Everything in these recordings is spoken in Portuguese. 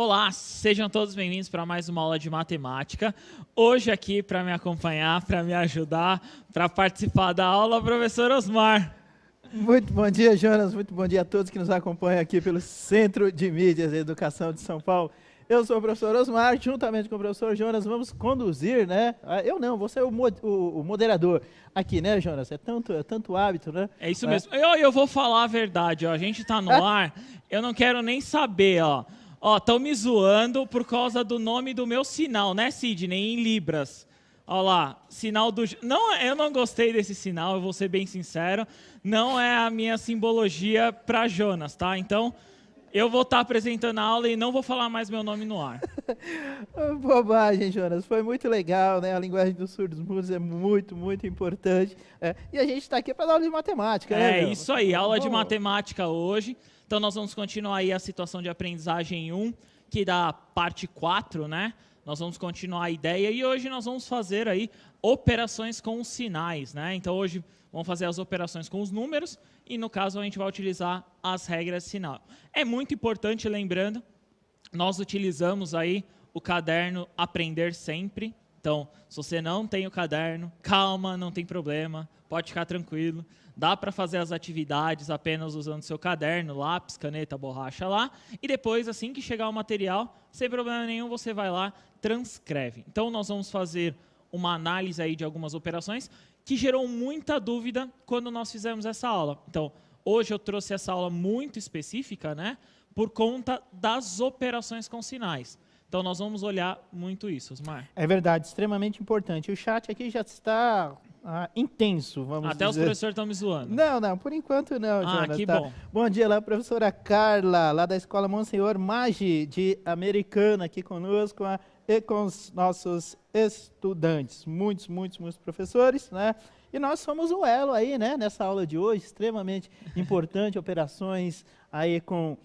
Olá, sejam todos bem-vindos para mais uma aula de matemática. Hoje aqui para me acompanhar, para me ajudar, para participar da aula, o professor Osmar. Muito bom dia, Jonas. Muito bom dia a todos que nos acompanham aqui pelo Centro de Mídias e Educação de São Paulo. Eu sou o professor Osmar, juntamente com o professor Jonas, vamos conduzir, né? Eu não, você é o moderador aqui, né, Jonas? É tanto hábito, né? É isso mesmo. Eu vou falar a verdade, ó. A gente tá no ar, eu não quero nem saber, ó. Ó, estão me zoando por causa do nome do meu sinal, né, Sidney? Em Libras. Olha lá, sinal do... Não, eu não gostei desse sinal, eu vou ser bem sincero. Não é a minha simbologia para Jonas, tá? Então, eu vou estar apresentando a aula e não vou falar mais meu nome no ar. Bobagem, Jonas. Foi muito legal, né? A linguagem dos surdos-mudos é muito, muito importante. E a gente está aqui para dar aula de matemática, né? É isso aí, aula de matemática hoje. Então, nós vamos continuar aí a situação de aprendizagem 1, que dá parte 4, né? Nós vamos continuar a ideia e hoje nós vamos fazer aí operações com os sinais, né? Então, hoje vamos fazer as operações com os números e, no caso, a gente vai utilizar as regras de sinal. É muito importante, lembrando, nós utilizamos aí o caderno Aprender Sempre. Então, se você não tem o caderno, calma, não tem problema, pode ficar tranquilo. Dá para fazer as atividades apenas usando seu caderno, lápis, caneta, borracha lá. E depois, assim que chegar o material, sem problema nenhum, você vai lá, transcreve. Então, nós vamos fazer uma análise aí de algumas operações que gerou muita dúvida quando nós fizemos essa aula. Então, hoje eu trouxe essa aula muito específica, né? Por conta das operações com sinais. Então, nós vamos olhar muito isso, Osmar. É verdade, extremamente importante. O chat aqui já está intenso, vamos dizer. Até os professores estão me zoando. Não, por enquanto não, Jonas. Que bom. Bom dia lá, professora Carla, lá da Escola Monsenhor Maggi, de Americana, aqui conosco e com os nossos estudantes. Muitos professores, né? E nós somos o elo aí, né, nessa aula de hoje, extremamente importante, operações aí com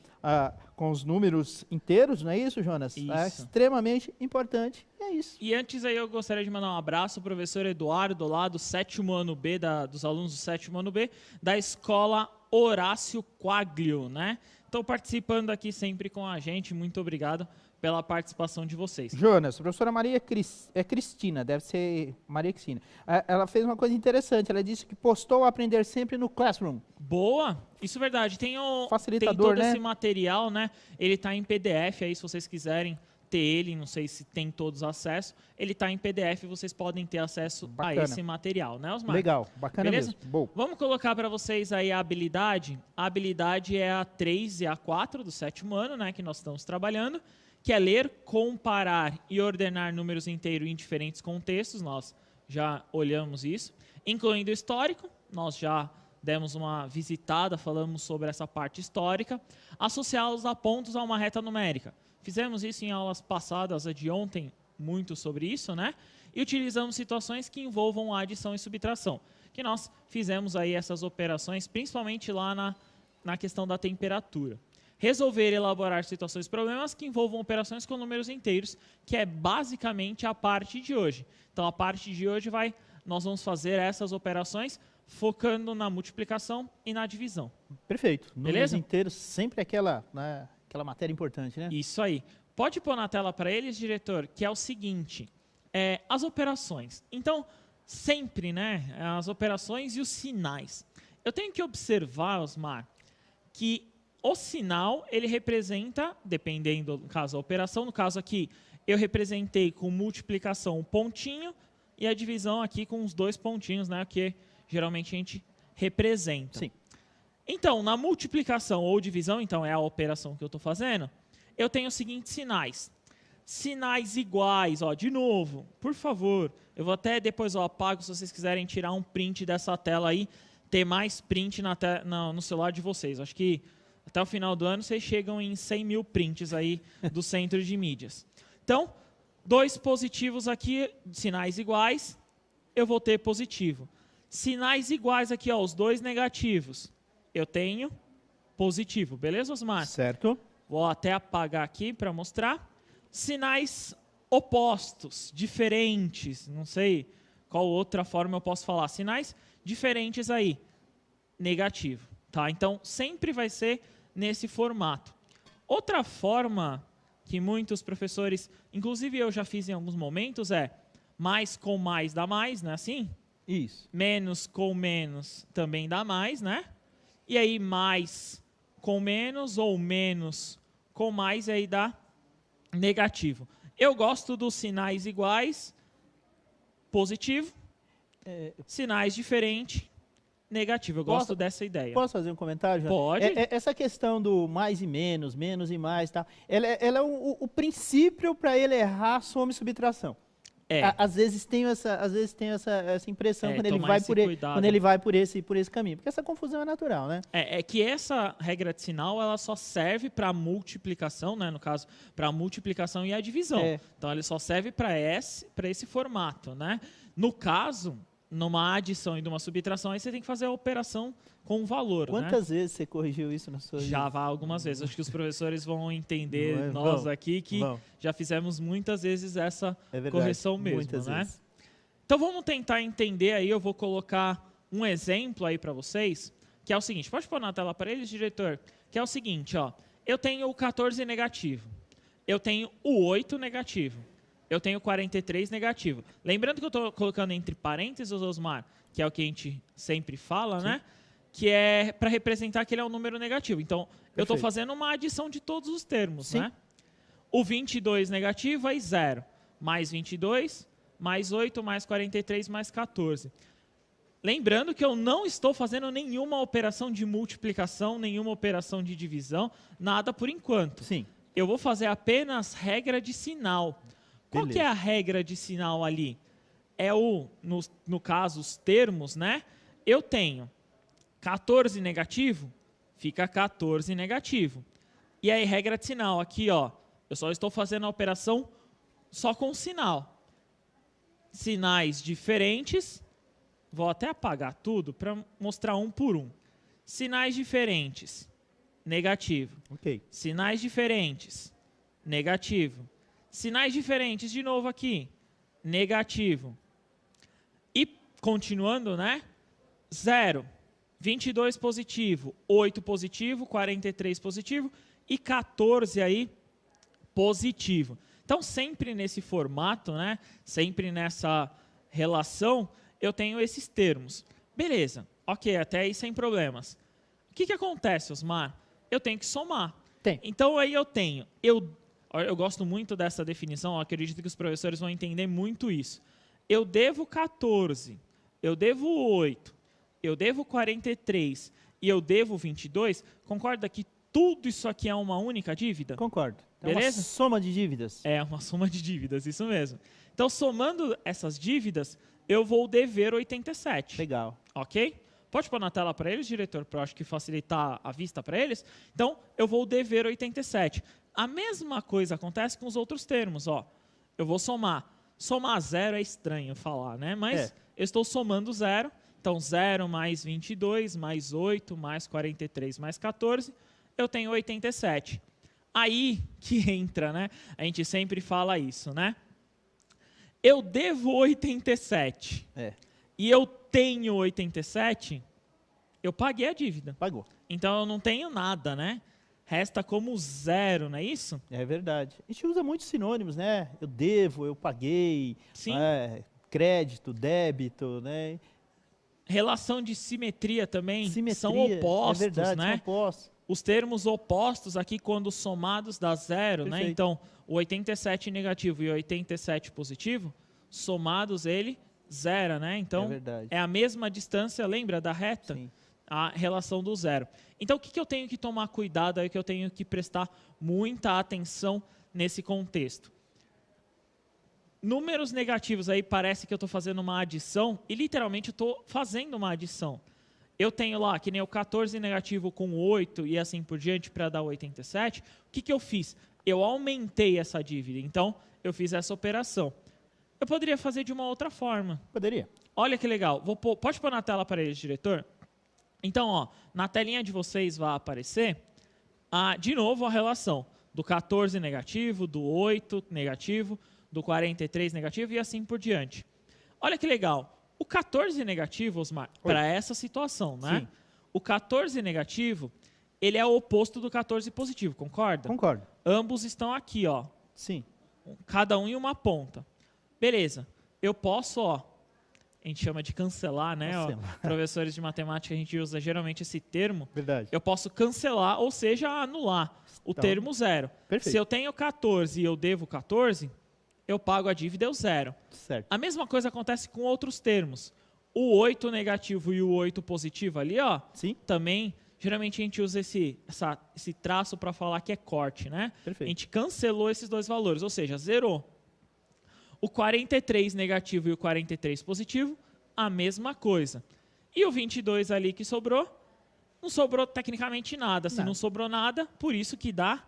os números inteiros, não é isso, Jonas? Isso. É extremamente importante, e é isso. E antes aí eu gostaria de mandar um abraço ao professor Eduardo, lá do 7º ano B, dos alunos do 7º ano B, da Escola Horácio Quaglio, né? Estão participando aqui sempre com a gente, muito obrigado pela participação de vocês. Jonas, a professora Cristina, deve ser Maria Cristina. Ela fez uma coisa interessante, ela disse que postou Aprender Sempre no Classroom. Boa, isso é verdade. Tem Facilitador, todo né? esse material, né? Ele está em PDF, aí se vocês quiserem ter ele, não sei se tem todos acesso, ele está em PDF, vocês podem ter acesso a esse material, né, Osmar? Legal, bacana. Beleza? Mesmo. Bom. Vamos colocar para vocês aí a habilidade. A habilidade é a 3 e a 4 do 7º ano, né, que nós estamos trabalhando, que é ler, comparar e ordenar números inteiros em diferentes contextos. Nós já olhamos isso. Incluindo o histórico, nós já demos uma visitada, falamos sobre essa parte histórica. Associá-los a pontos a uma reta numérica. Fizemos isso em aulas passadas, a de ontem, muito sobre isso, né? E utilizamos situações que envolvam adição e subtração, que nós fizemos aí essas operações, principalmente lá na questão da temperatura. Resolver e elaborar situações e problemas que envolvam operações com números inteiros, que é basicamente a parte de hoje. Então, a parte de hoje nós vamos fazer essas operações focando na multiplicação e na divisão. Perfeito. Beleza? Números inteiros, sempre aquela matéria importante, né? Isso aí. Pode pôr na tela para eles, diretor, que é o seguinte, as operações. Então, sempre, né, as operações e os sinais. Eu tenho que observar, Osmar, que o sinal, ele representa, dependendo do caso da operação, no caso aqui, eu representei com multiplicação um pontinho e a divisão aqui com os 2 pontinhos, né, que geralmente a gente representa. Sim. Então, na multiplicação ou divisão, então é a operação que eu estou fazendo, eu tenho os seguintes sinais. Sinais iguais, ó, de novo, por favor, eu vou até depois apago se vocês quiserem tirar um print dessa tela aí, ter mais print no celular de vocês. Acho que até o final do ano vocês chegam em 100 mil prints aí do centro de mídias. Então, 2 positivos aqui, sinais iguais, eu vou ter positivo. Sinais iguais aqui, ó, os 2 negativos. Eu tenho positivo, beleza, Osmar? Certo. Vou até apagar aqui para mostrar. Sinais opostos, diferentes, não sei qual outra forma eu posso falar. Sinais diferentes aí, negativo, tá? Então, sempre vai ser nesse formato. Outra forma que muitos professores, inclusive eu já fiz em alguns momentos, é mais com mais dá mais, não é assim? Isso. Menos com menos também dá mais, né? E aí mais com menos ou menos com mais, aí dá negativo. Eu gosto dos sinais iguais, positivo, sinais diferentes, negativo. Eu gosto dessa ideia. Posso fazer um comentário, João? Pode. Essa questão do mais e menos e mais, tá? Ela é o princípio para ele errar soma e subtração. Às vezes tem essa impressão quando ele vai por esse caminho, porque essa confusão é natural, né? É que essa regra de sinal ela só serve para multiplicação, né? No caso, para multiplicação e a divisão. Então, ele só serve para esse formato, né? No caso, numa adição e numa subtração, aí você tem que fazer a operação com o valor. Quantas vezes você corrigiu isso na sua vida? Já vai algumas vezes. Acho que os professores vão entender aqui que já fizemos muitas vezes essa correção mesmo. Muitas vezes. Então vamos tentar entender aí, eu vou colocar um exemplo aí para vocês, que é o seguinte, pode pôr na tela para eles, diretor? Que é o seguinte, ó, eu tenho o 14 negativo, eu tenho o 8 negativo, eu tenho 43 negativo. Lembrando que eu estou colocando entre parênteses, Osmar, que é o que a gente sempre fala, né? Que é para representar que ele é um número negativo. Então, eu estou fazendo uma adição de todos os termos, né? O 22 negativo é 0, mais 22, mais 8, mais 43, mais 14. Lembrando que eu não estou fazendo nenhuma operação de multiplicação, nenhuma operação de divisão, nada por enquanto. Sim. Eu vou fazer apenas regra de sinal. Qual que é a regra de sinal ali? É no caso, os termos, né? Eu tenho 14 negativo, fica 14 negativo. E aí, regra de sinal, aqui, ó, eu só estou fazendo a operação só com sinal. Sinais diferentes, vou até apagar tudo para mostrar um por um. Sinais diferentes, negativo. Sinais diferentes, negativo. Sinais diferentes, de novo aqui, negativo. E, continuando, né? 0. 22 positivo, 8 positivo, 43 positivo e 14 aí positivo. Então, sempre nesse formato, né? Sempre nessa relação, eu tenho esses termos. Beleza, ok, até aí sem problemas. O que acontece, Osmar? Eu tenho que somar. Então, aí eu gosto muito dessa definição, eu acredito que os professores vão entender muito isso. Eu devo 14, eu devo 8, eu devo 43 e eu devo 22, concorda que tudo isso aqui é uma única dívida? Concordo. Beleza? É uma soma de dívidas. É uma soma de dívidas, isso mesmo. Então, somando essas dívidas, eu vou dever 87. Legal. Ok? Pode pôr na tela para eles, diretor, para eu acho que facilitar a vista para eles. Então, eu vou dever 87. A mesma coisa acontece com os outros termos, ó. Eu vou somar. Somar 0 é estranho falar, né? Mas eu estou somando 0. Então, 0 mais 22, mais 8, mais 43, mais 14, eu tenho 87. Aí que entra, né? A gente sempre fala isso, né? Eu devo 87. E eu tenho 87, eu paguei a dívida. Pagou. Então, eu não tenho nada, né? Resta como 0, não é isso? É verdade. A gente usa muitos sinônimos, né? Eu devo, eu paguei, crédito, débito, né? Relação de simetria também são opostos, é verdade, né? São opostos. Os termos opostos aqui, quando somados, dá 0, né? Então, o 87 negativo e o 87 positivo, somados ele, 0, né? Então, é a mesma distância, lembra da reta? Sim. A relação do 0. Então, o que eu tenho que tomar cuidado aí, que eu tenho que prestar muita atenção nesse contexto? Números negativos aí parece que eu estou fazendo uma adição e literalmente eu estou fazendo uma adição. Eu tenho lá, que nem o 14 negativo com 8 e assim por diante para dar 87. O que eu fiz? Eu aumentei essa dívida. Então, eu fiz essa operação. Eu poderia fazer de uma outra forma. Poderia. Olha que legal. Pode pôr na tela para eles, diretor? Então, ó, na telinha de vocês vai aparecer, de novo, a relação do 14 negativo, do 8 negativo, do 43 negativo e assim por diante. Olha que legal. O 14 negativo, Osmar, para essa situação, né? Sim. O 14 negativo, ele é o oposto do 14 positivo, concorda? Concordo. ambos estão aqui, ó. Sim. Cada um em uma ponta. Beleza. Eu posso, ó, a gente chama de cancelar, né? Ó, professores de matemática, a gente usa geralmente esse termo. Verdade. Eu posso cancelar, ou seja, anular o termo 0. Perfeito. Se eu tenho 14 e eu devo 14, eu pago a dívida, eu 0. Certo. A mesma coisa acontece com outros termos. O 8 negativo e o 8 positivo ali, ó, Sim. também, geralmente a gente usa esse traço para falar que é corte, né? Perfeito. A gente cancelou esses dois valores, ou seja, zerou. O 43 negativo e o 43 positivo, a mesma coisa. E o 22 ali que sobrou, não sobrou tecnicamente nada. Se não sobrou nada, por isso que dá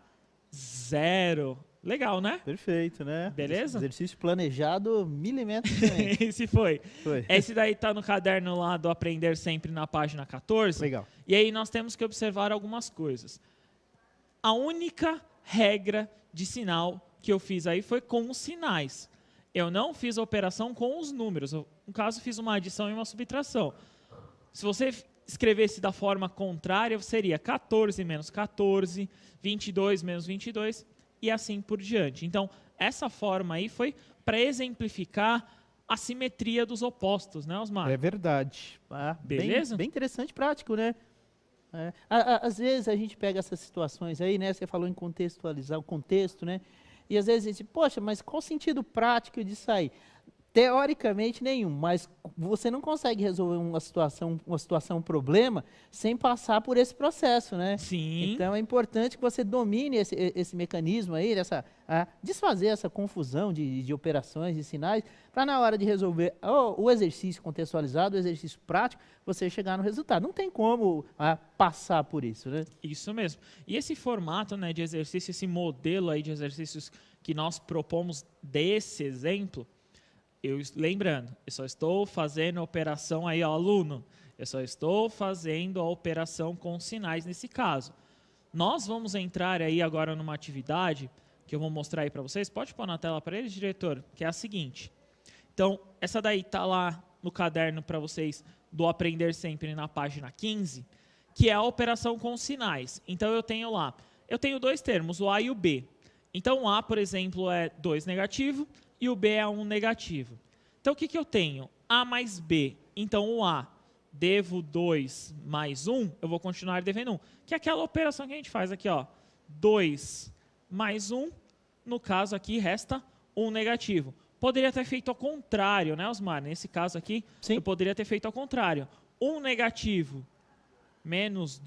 0. Legal, né? Perfeito, né? Beleza? Exercício planejado milimetricamente. Esse foi. Foi. Esse daí tá no caderno lá do Aprender Sempre na página 14. Legal. E aí nós temos que observar algumas coisas. A única regra de sinal que eu fiz aí foi com os sinais. Eu não fiz a operação com os números. Eu, no caso, fiz uma adição e uma subtração. Se você escrevesse da forma contrária, seria 14 menos 14, 22 menos 22 e assim por diante. Então, essa forma aí foi para exemplificar a simetria dos opostos, né, Osmar? É verdade. Beleza? Bem interessante, prático, né? Às vezes a gente pega essas situações aí, né? Você falou em contextualizar o contexto, né? E às vezes a gente, poxa, mas qual o sentido prático disso aí? Teoricamente nenhum, mas você não consegue resolver uma situação, um problema, sem passar por esse processo, né? Sim. Então é importante que você domine esse mecanismo aí, desfazer essa confusão de operações e sinais, para na hora de resolver o exercício contextualizado, o exercício prático, você chegar no resultado. Não tem como passar por isso, né? Isso mesmo. E esse formato, né, de exercício, esse modelo aí de exercícios que nós propomos desse exemplo, lembrando, eu só estou fazendo a operação aí ao aluno, eu só estou fazendo a operação com sinais nesse caso. Nós vamos entrar aí agora numa atividade que eu vou mostrar aí para vocês. Pode pôr na tela para eles, diretor? Que é a seguinte. Então, essa daí está lá no caderno para vocês do Aprender Sempre na página 15, que é a operação com sinais. Então, eu tenho dois termos, o A e o B. Então, o A, por exemplo, é 2 negativo, e o B é 1 negativo. Então, o que eu tenho? A mais B. Então, o A, devo 2 mais 1, eu vou continuar devendo 1. Que é aquela operação que a gente faz aqui, ó. 2 mais 1, no caso aqui, resta 1 negativo. Poderia ter feito ao contrário, né, Osmar? Nesse caso aqui, sim, eu poderia ter feito ao contrário. 1 negativo menos...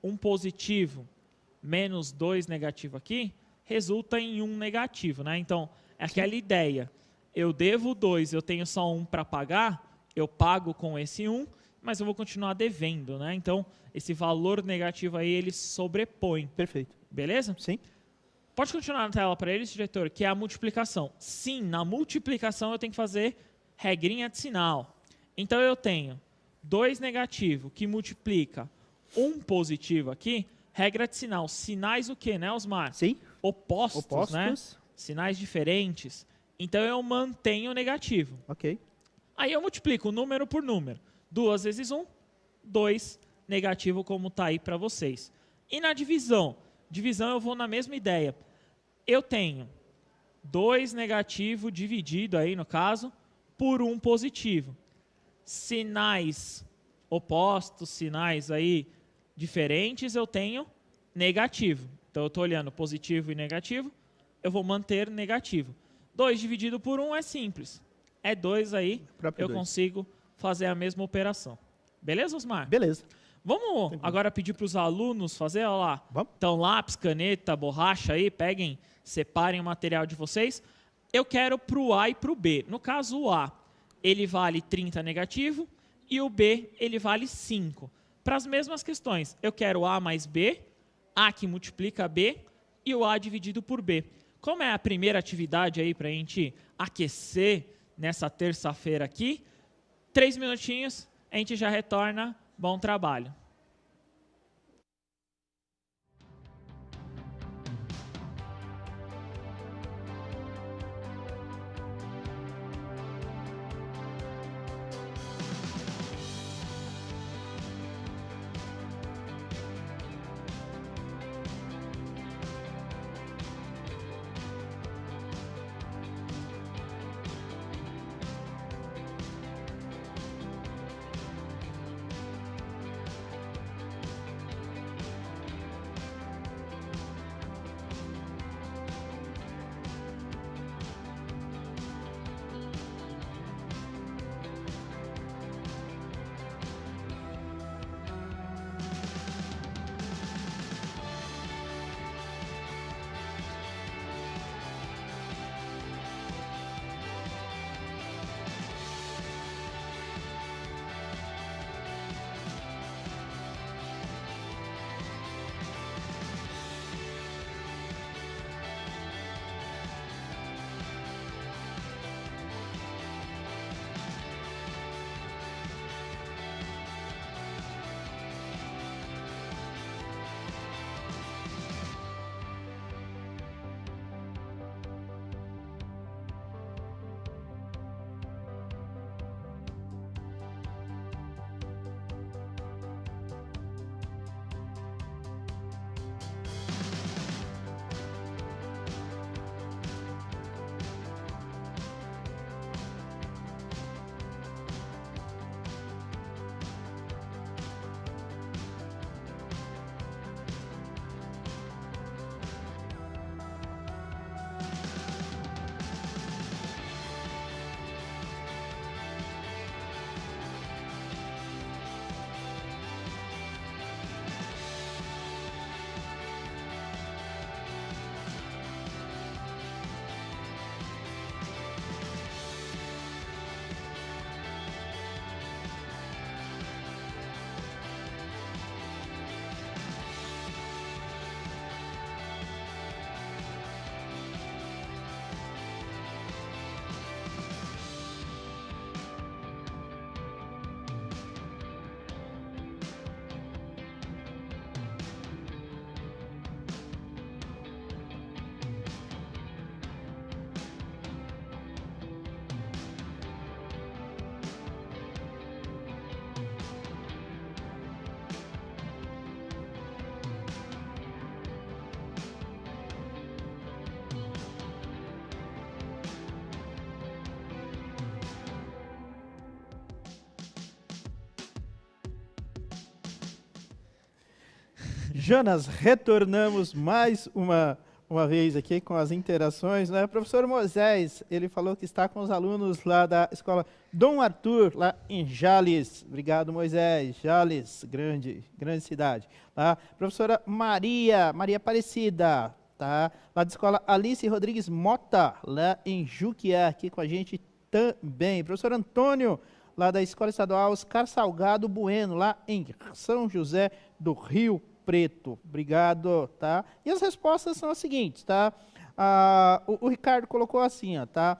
1 positivo menos 2 negativo aqui, resulta em 1 negativo, né? Então, é aquela ideia. Eu devo 2, eu tenho só 1 para pagar, eu pago com esse 1, mas eu vou continuar devendo, né? Então, esse valor negativo aí, ele sobrepõe. Perfeito. Beleza? Sim. Pode continuar na tela para eles, diretor, que é a multiplicação. Sim, na multiplicação eu tenho que fazer regrinha de sinal. Então, eu tenho 2 negativo que multiplica 1 positivo aqui, regra de sinal. Sinais o quê, né, Osmar? Sim. Opostos, né? Sinais diferentes. Então, eu mantenho o negativo. Ok. Aí eu multiplico número por número. 2 vezes 1, 2 negativo, como está aí para vocês. E na divisão? Divisão eu vou na mesma ideia. Eu tenho 2 negativo dividido aí, no caso, por 1 positivo. Sinais opostos, sinais aí diferentes, eu tenho negativo. Então, eu estou olhando positivo e negativo, eu vou manter negativo. 2 dividido por 1 é simples. É 2 aí, eu consigo fazer a mesma operação. Beleza, Osmar? Beleza. Vamos agora pedir para os alunos fazer, olha lá. Vamos. Então, lápis, caneta, borracha aí, peguem, separem o material de vocês. Eu quero para o A e para o B. No caso, o A, ele vale 30 negativo e o B, ele vale 5. Para as mesmas questões, eu quero A mais B, A que multiplica B e o A dividido por B. Como é a primeira atividade aí para a gente aquecer nessa terça-feira aqui, 3 minutinhos, a gente já retorna. Bom trabalho. Jonas, retornamos mais uma vez aqui com as interações, né? O professor Moisés, ele falou que está com os alunos lá da escola Dom Arthur, lá em Jales. Obrigado, Moisés. Jales, grande cidade. Tá? Professora Maria Aparecida, tá? Lá da escola Alice Rodrigues Mota, lá em Juquiá, aqui com a gente também. Professor Antônio, lá da Escola Estadual Oscar Salgado Bueno, lá em São José do Rio Preto. Obrigado, tá? E as respostas são as seguintes, tá? O Ricardo colocou assim, ó, tá?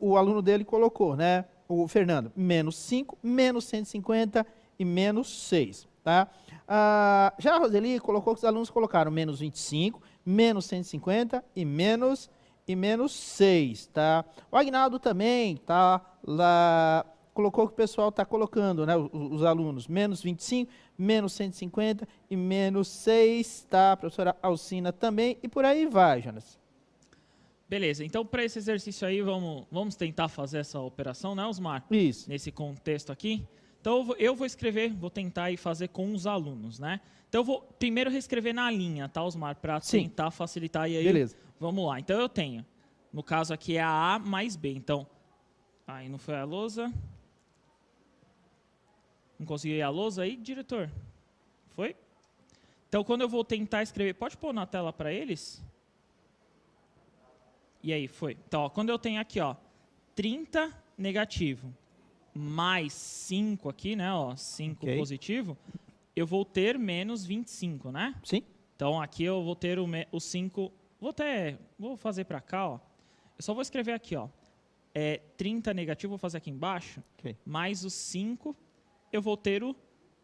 O aluno dele colocou, né? O Fernando, menos 5, menos 150 e menos 6, tá? Já a Roseli colocou que os alunos colocaram menos 25, menos 150 e menos 6, tá? O Agnaldo também, tá? Lá colocou que o pessoal está colocando, né? Os alunos, menos 25, menos 150 e menos 6, tá? A professora Alcina também, e por aí vai, Jonas. Beleza, então para esse exercício aí, vamos tentar fazer essa operação, né, Osmar? Isso. Nesse contexto aqui. Então eu vou escrever, vou tentar aí fazer com os alunos, né? Então eu vou primeiro reescrever na linha, tá, Osmar? Para tentar facilitar. E aí, beleza. Vamos lá. Então eu tenho, no caso aqui é a A mais B. Então, aí não foi a lousa. Não consegui a lousa aí, diretor? Foi? Então quando eu vou tentar escrever, pode pôr na tela para eles? E aí, foi. Então, ó, quando eu tenho aqui, ó, 30 negativo, mais 5 aqui, né, ó, 5 positivo, eu vou ter menos 25, né? Sim. Então, aqui eu vou ter o 5, vou fazer para cá, ó. Eu só vou escrever aqui, ó, 30 negativo, vou fazer aqui embaixo, mais o 5, eu vou ter o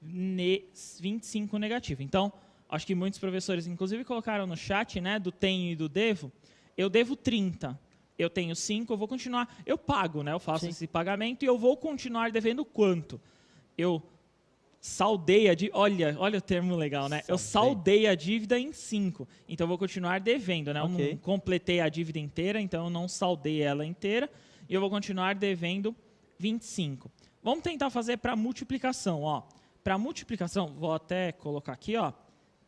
25 negativo. Então, acho que muitos professores, inclusive, colocaram no chat, né, do tenho e do devo. Eu devo 30, eu tenho 5, eu vou continuar, eu pago, né? Eu faço esse pagamento e eu vou continuar devendo quanto? Eu saldei a dívida, olha o termo legal, né? Eu saldei a dívida em 5, então eu vou continuar devendo, né? Eu não completei a dívida inteira, então eu não saldei ela inteira e eu vou continuar devendo 25. Vamos tentar fazer para multiplicação, ó. Para multiplicação, vou até colocar aqui, ó,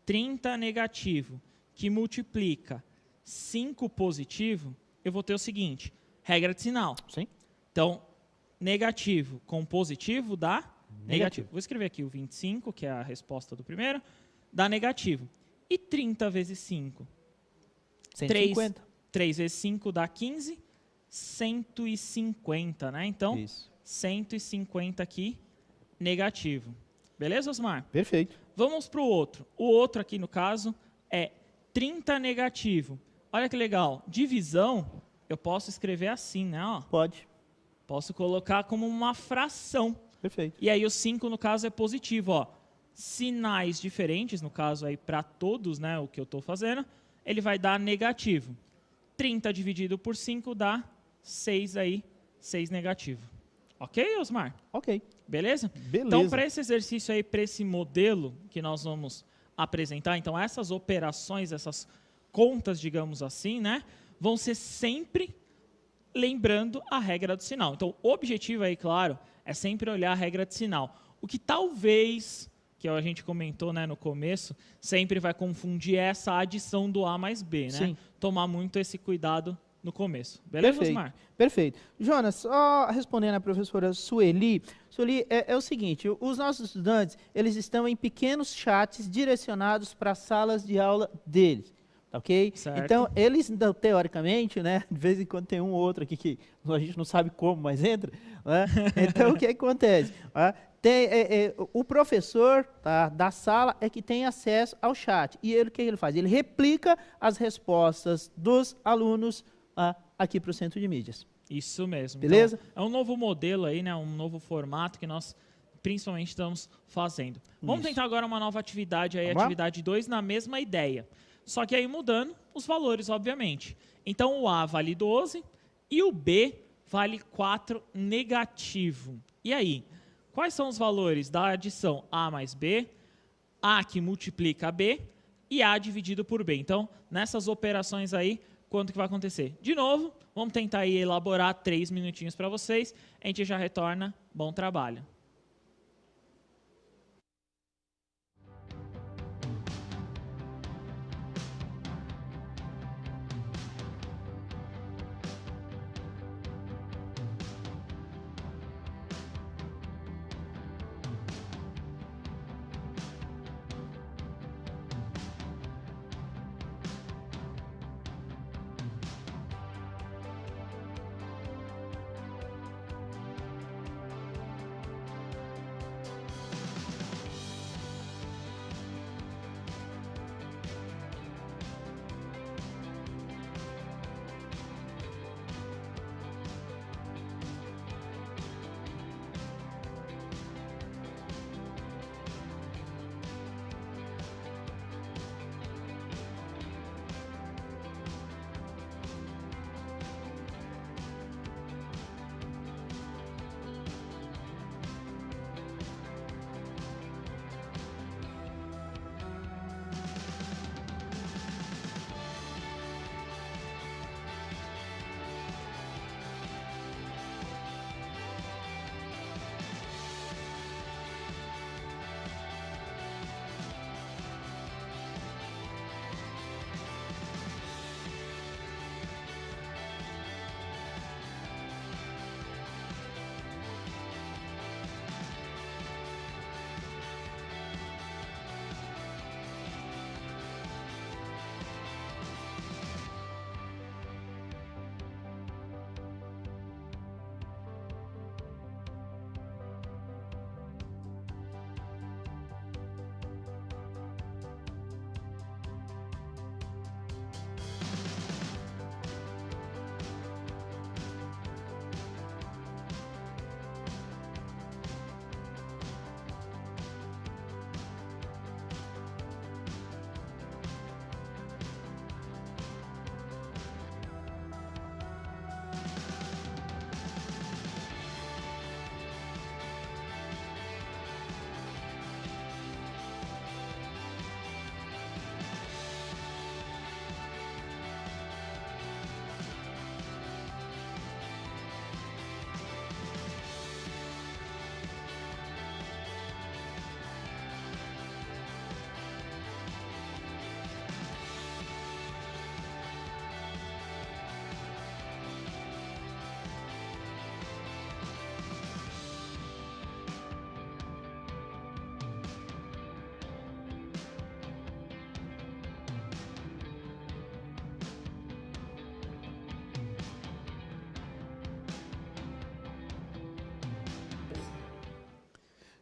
30 negativo, que multiplica 5 positivo, eu vou ter o seguinte, regra de sinal. Sim. Então, negativo com positivo dá negativo. Vou escrever aqui o 25, que é a resposta do primeiro, dá negativo. E 30 vezes 5? 150. 3 vezes 5 dá 15, 150, né? Então, isso. 150 aqui, negativo. Beleza, Osmar? Perfeito. Vamos para o outro. O outro aqui, no caso, é 30 negativo. Olha que legal, divisão, eu posso escrever assim, né? Ó. Pode. Posso colocar como uma fração. Perfeito. E aí o 5, no caso, é positivo. Ó. Sinais diferentes, no caso aí para todos, né, o que eu estou fazendo, ele vai dar negativo. 30 dividido por 5 dá 6 aí, 6 negativo. Ok, Osmar? Ok. Beleza? Então, para esse exercício aí, para esse modelo que nós vamos apresentar, então essas operações, essas contas, digamos assim, né, vão ser sempre lembrando a regra do sinal. Então, o objetivo aí, claro, é sempre olhar a regra de sinal. O que talvez, que a gente comentou, né, no começo, sempre vai confundir essa adição do A mais B, né? Sim. Tomar muito esse cuidado no começo. Beleza, Osmar? Perfeito. Jonas, só respondendo à professora Sueli. Sueli, é o seguinte, os nossos estudantes, eles estão em pequenos chats direcionados para as salas de aula deles. Ok? Certo. Então, eles, teoricamente, né, de vez em quando tem um ou outro aqui que a gente não sabe como, mas entra. Né? Então, o que acontece? O professor, tá, da sala é que tem acesso ao chat. E ele, o que ele faz? Ele replica as respostas dos alunos aqui para o Centro de Mídias. Isso mesmo. Beleza? Então, é um novo modelo aí, né, um novo formato que nós principalmente estamos fazendo. Vamos tentar agora uma nova atividade aí, atividade 2, na mesma ideia. Só que aí mudando os valores, obviamente. Então, o A vale 12 e o B vale 4 negativo. E aí, quais são os valores da adição A mais B, A que multiplica B e A dividido por B? Então, nessas operações aí, quanto que vai acontecer? De novo, vamos tentar aí elaborar 3 minutinhos para vocês. A gente já retorna. Bom trabalho.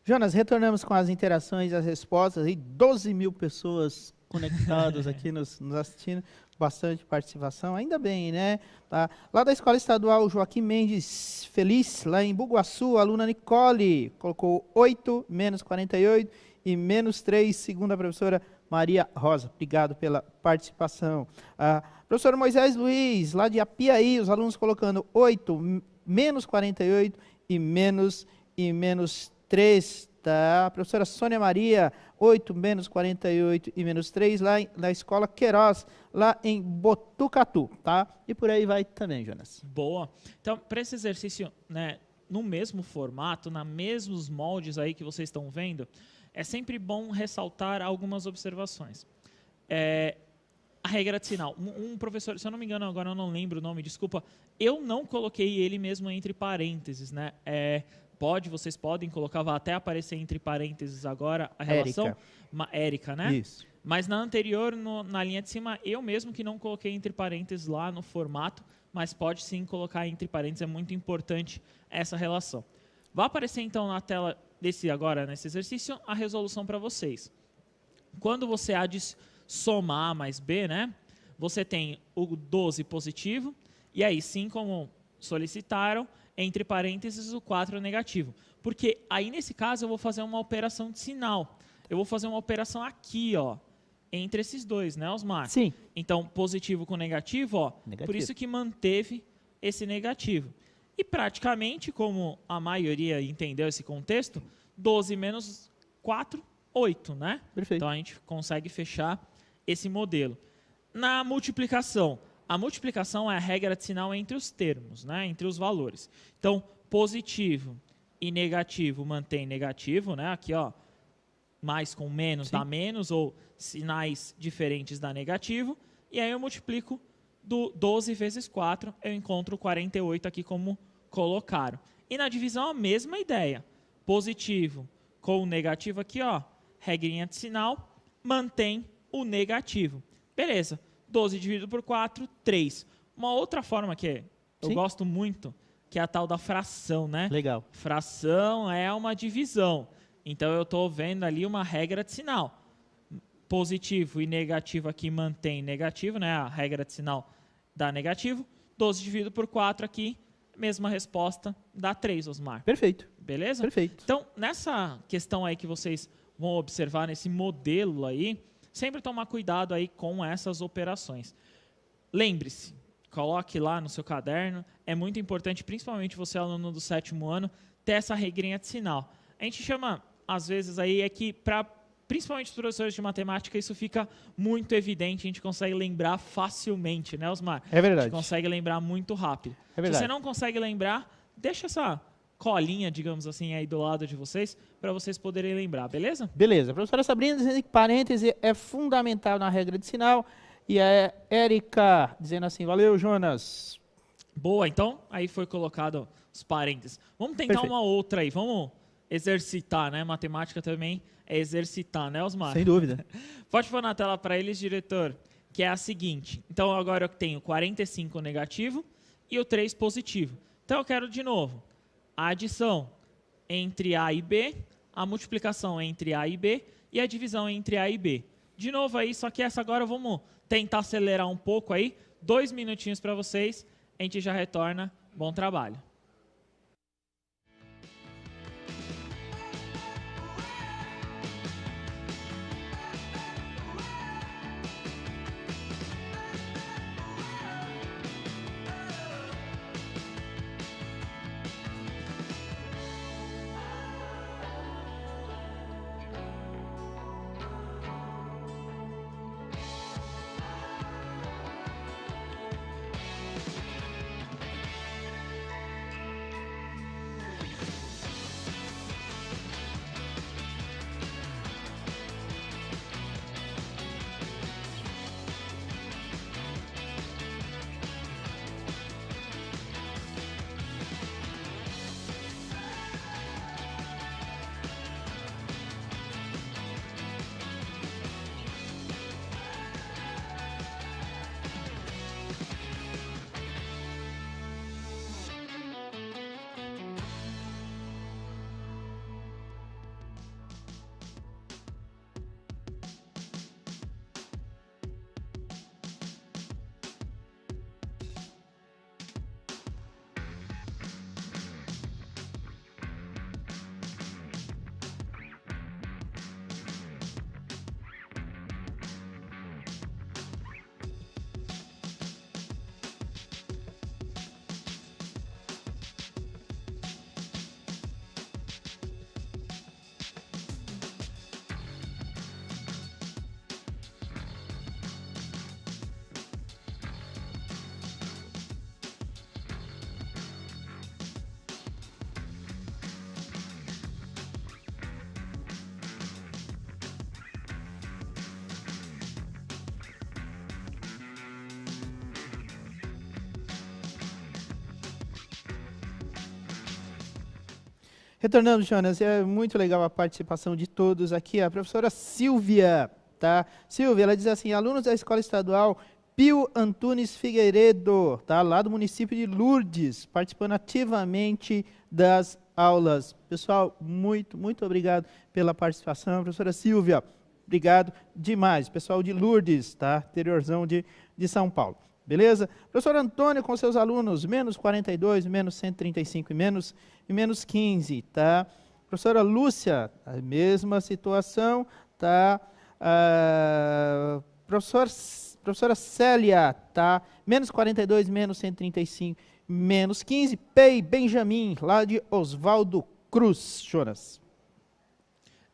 Jonas, retornamos com as interações e as respostas. Aí 12 mil pessoas conectadas aqui nos assistindo. Bastante participação, ainda bem, né? Tá. Lá da Escola Estadual Joaquim Mendes Feliz, lá em Bugaçu, a aluna Nicole colocou 8, menos 48 e menos 3, segundo a professora Maria Rosa. Obrigado pela participação. Professor Moisés Luiz, lá de Apiaí, os alunos colocando 8, menos 48 e menos 3. Tá. A professora Sônia Maria, 8, menos 48 e menos 3, lá na Escola Queiroz, lá em Botucatu, tá? E por aí vai também, Jonas. Boa. Então, para esse exercício, né, no mesmo formato, nos mesmos moldes aí que vocês estão vendo, é sempre bom ressaltar algumas observações. A regra de sinal. Um professor, se eu não me engano, agora eu não lembro o nome, desculpa, eu não coloquei ele mesmo entre parênteses, né? Vocês podem colocar, vai até aparecer entre parênteses agora a relação. Érica, né? Isso. Mas na anterior, na linha de cima, eu mesmo que não coloquei entre parênteses lá no formato, mas pode sim colocar entre parênteses, é muito importante essa relação. Vai aparecer então na tela nesse exercício a resolução para vocês. Quando você há de somar A mais B, né? Você tem o 12 positivo, e aí sim, como solicitaram, entre parênteses o 4 negativo. Porque aí, nesse caso, eu vou fazer uma operação de sinal. Eu vou fazer uma operação aqui, ó, entre esses dois, né, Osmar? Sim. Então, positivo com negativo, ó, negativo. Por isso que manteve esse negativo. E praticamente, como a maioria entendeu esse contexto, 12 menos 4, 8, né? Perfeito. Então, a gente consegue fechar esse modelo. Na multiplicação, a multiplicação é a regra de sinal entre os termos, né? Entre os valores. Então, positivo e negativo mantém negativo, né? Aqui, ó, mais com menos dá menos, ou sinais diferentes dá negativo. E aí eu multiplico do 12 vezes 4, eu encontro 48 aqui como colocaram. E na divisão a mesma ideia. Positivo com o negativo aqui, ó, regrinha de sinal, mantém o negativo. Beleza. 12 dividido por 4, 3. Uma outra forma que eu gosto muito, que é a tal da fração, né? Legal. Fração é uma divisão. Então, eu estou vendo ali uma regra de sinal. Positivo e negativo aqui mantém negativo, né? A regra de sinal dá negativo. 12 dividido por 4 aqui, mesma resposta, dá 3, Osmar. Perfeito. Beleza? Perfeito. Então, nessa questão aí que vocês vão observar, nesse modelo aí, sempre tomar cuidado aí com essas operações. Lembre-se, coloque lá no seu caderno, é muito importante, principalmente você, aluno do 7º ano, ter essa regrinha de sinal. A gente chama, às vezes, aí, que principalmente os professores de matemática, isso fica muito evidente, a gente consegue lembrar facilmente, né, Osmar? É verdade. A gente consegue lembrar muito rápido. É verdade. Se você não consegue lembrar, deixa essa colinha, digamos assim, aí do lado de vocês, para vocês poderem lembrar, beleza? Beleza. A professora Sabrina dizendo que parêntese é fundamental na regra de sinal. E a Érica dizendo assim, valeu, Jonas. Boa, então, aí foi colocado os parênteses. Vamos tentar uma outra aí, vamos exercitar, né? Matemática também é exercitar, né, Osmar? Sem dúvida. Pode pôr na tela para eles, diretor, que é a seguinte. Então, agora eu tenho 45 negativo e o 3 positivo. Então, eu quero de novo a adição entre A e B, a multiplicação entre A e B e a divisão entre A e B. De novo aí, só que essa agora vamos tentar acelerar um pouco aí. 2 minutinhos para vocês, a gente já retorna. Bom trabalho. Retornando, Jonas, é muito legal a participação de todos aqui. A professora Silvia, tá? Silvia, ela diz assim, alunos da Escola Estadual Pio Antunes Figueiredo, tá? Lá do município de Lourdes, participando ativamente das aulas. Pessoal, muito obrigado pela participação. Professora Silvia, obrigado demais. Pessoal de Lourdes, tá? Interiorzão de São Paulo. Beleza? Professor Antônio com seus alunos, menos 42, menos 135 e menos 15, tá? Professora Lúcia, a mesma situação, tá? Professora Célia, tá? Menos 42, menos 135, menos 15. Pei Benjamin, lá de Oswaldo Cruz, Jonas.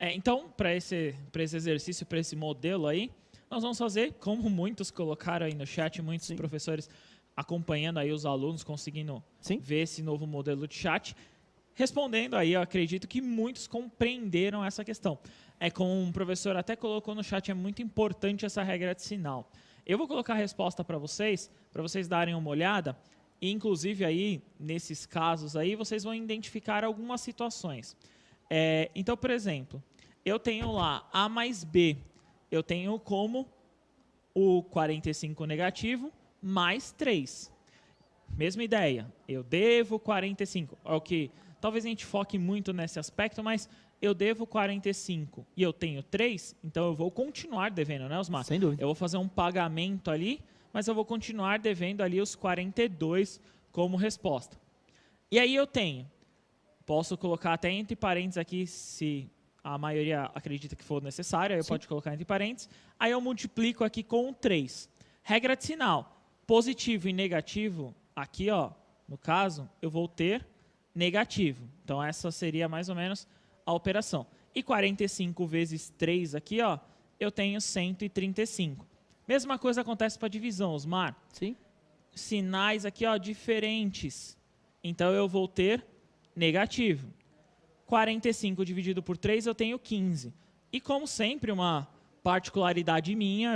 Então, para esse exercício, para esse modelo aí, nós vamos fazer, como muitos colocaram aí no chat, muitos Sim. professores acompanhando aí os alunos, conseguindo Sim. ver esse novo modelo de chat. Respondendo aí, eu acredito que muitos compreenderam essa questão. Como um professor até colocou no chat, é muito importante essa regra de sinal. Eu vou colocar a resposta para vocês darem uma olhada, e inclusive aí, nesses casos aí, vocês vão identificar algumas situações. Então, por exemplo, eu tenho lá A mais B, eu tenho como o 45 negativo mais 3. Mesma ideia, eu devo 45. É o que talvez a gente foque muito nesse aspecto, mas eu devo 45 e eu tenho 3, então eu vou continuar devendo, né, Osmar? Sem dúvida. Eu vou fazer um pagamento ali, mas eu vou continuar devendo ali os 42 como resposta. E aí eu posso colocar até entre parênteses aqui, se a maioria acredita que for necessário, aí eu pode colocar entre parênteses. Aí eu multiplico aqui com 3. Regra de sinal, positivo e negativo, aqui, ó, no caso, eu vou ter negativo. Então, essa seria mais ou menos a operação. E 45 vezes 3 aqui, ó, eu tenho 135. Mesma coisa acontece para divisão, Osmar. Sim. Sinais aqui, ó, diferentes. Então, eu vou ter negativo. 45 dividido por 3, eu tenho 15. E como sempre, uma particularidade minha,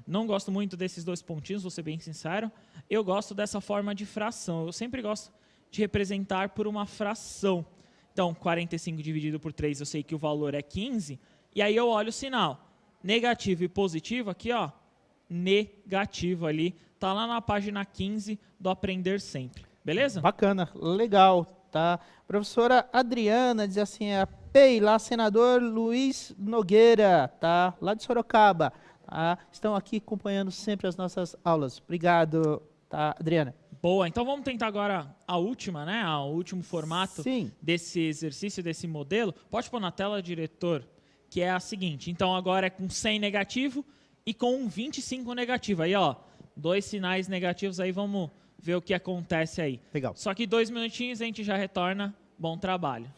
não gosto muito desses dois pontinhos, vou ser bem sincero, eu gosto dessa forma de fração. Eu sempre gosto de representar por uma fração. Então, 45 dividido por 3, eu sei que o valor é 15, e aí eu olho o sinal. Negativo e positivo, aqui, ó, negativo ali, tá lá na página 15 do Aprender Sempre. Beleza? Bacana, legal, tá? Professora Adriana diz assim, PEI, lá senador Luiz Nogueira, tá? Lá de Sorocaba, tá? Estão aqui acompanhando sempre as nossas aulas. Obrigado, tá, Adriana? Boa, então vamos tentar agora a última, né? O último formato Sim. desse exercício, desse modelo. Pode pôr na tela, diretor, que é a seguinte. Então agora é com 100 negativo e com 25 negativo. Aí, ó, 2 sinais negativos, aí vamos ver o que acontece aí. Legal. Só que 2 minutinhos a gente já retorna. Bom trabalho.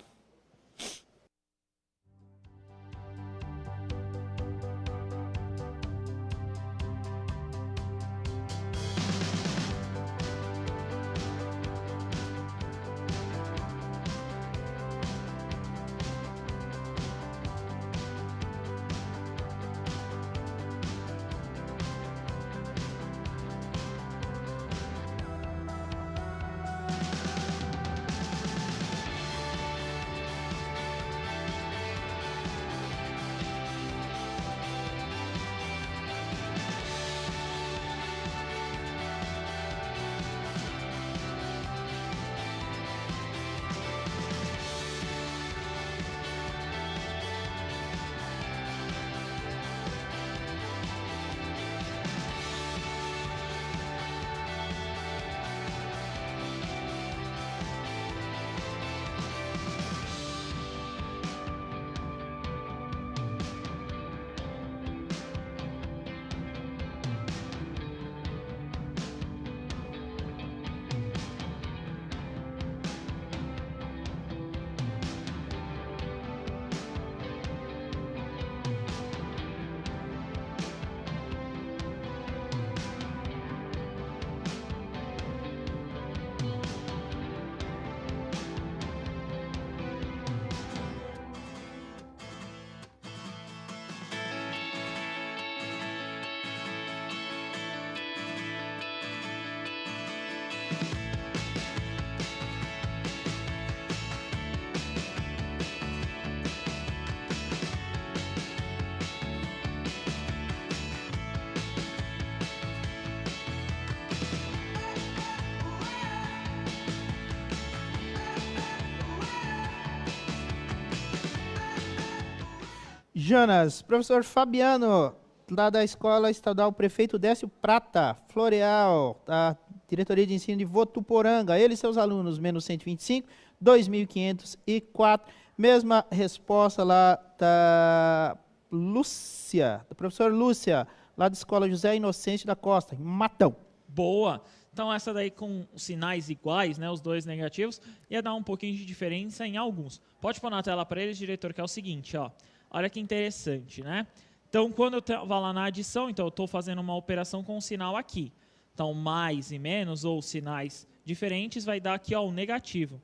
Jonas. Professor Fabiano, lá da Escola Estadual Prefeito Décio Prata, Floreal, da Diretoria de Ensino de Votuporanga. Ele e seus alunos, menos 125, 2.504. Mesma resposta lá da Lúcia, da professora Lúcia, lá da Escola José Inocêncio da Costa, em Matão. Boa. Então, essa daí com os sinais iguais, né, os dois negativos, ia dar um pouquinho de diferença em alguns. Pode pôr na tela para eles, diretor, que é o seguinte, ó. Olha que interessante, né? Então, quando eu estava lá na adição, então eu estou fazendo uma operação com um sinal aqui. Então, mais e menos, ou sinais diferentes, vai dar aqui, ó, o negativo.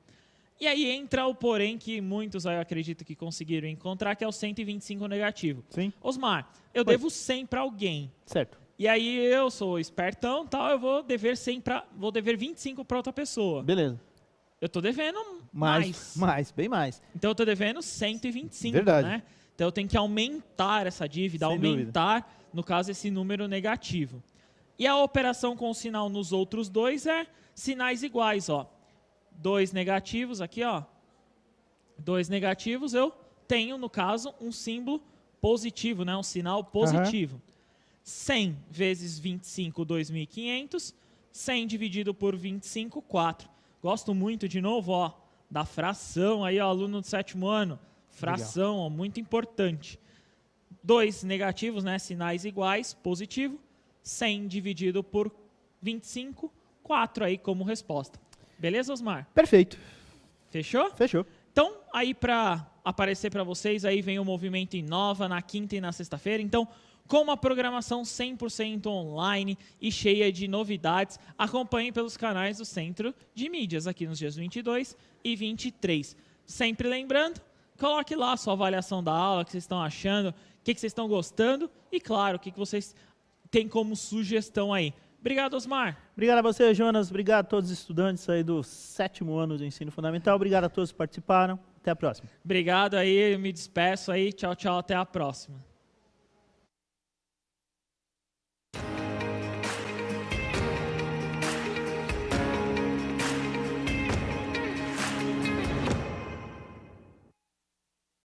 E aí entra o porém que muitos, eu acredito, que conseguiram encontrar, que é o 125 negativo. Sim. Osmar, eu devo 100 para alguém. Certo. E aí eu sou espertão, tal, eu vou dever 25 para outra pessoa. Beleza. Eu estou devendo bem mais. Então eu estou devendo 125, Verdade. né? Então eu tenho que aumentar essa dívida, Sem aumentar, no caso, esse número negativo. E a operação com o sinal nos outros dois é sinais iguais, ó. 2 negativos aqui, ó. 2 negativos, eu tenho, no caso, um símbolo positivo, né? Um sinal positivo. 100 vezes 25, 2.500. 100 dividido por 25, 4. Gosto muito, de novo, ó, da fração aí, ó, aluno do 7º ano. Fração, ó, muito importante. 2 negativos, né? Sinais iguais, positivo. 100 dividido por 25, 4 aí como resposta. Beleza, Osmar? Perfeito. Fechou? Fechou. Então, aí para aparecer para vocês, aí vem o Movimento Inova na quinta e na sexta-feira. Então, com uma programação 100% online e cheia de novidades, acompanhem pelos canais do Centro de Mídias, aqui nos dias 22 e 23. Sempre lembrando, coloque lá a sua avaliação da aula, o que vocês estão achando, o que vocês estão gostando e, claro, o que vocês têm como sugestão aí. Obrigado, Osmar. Obrigado a você, Jonas. Obrigado a todos os estudantes aí do 7º ano do ensino fundamental. Obrigado a todos que participaram. Até a próxima. Obrigado aí, eu me despeço aí. Tchau, tchau, até a próxima.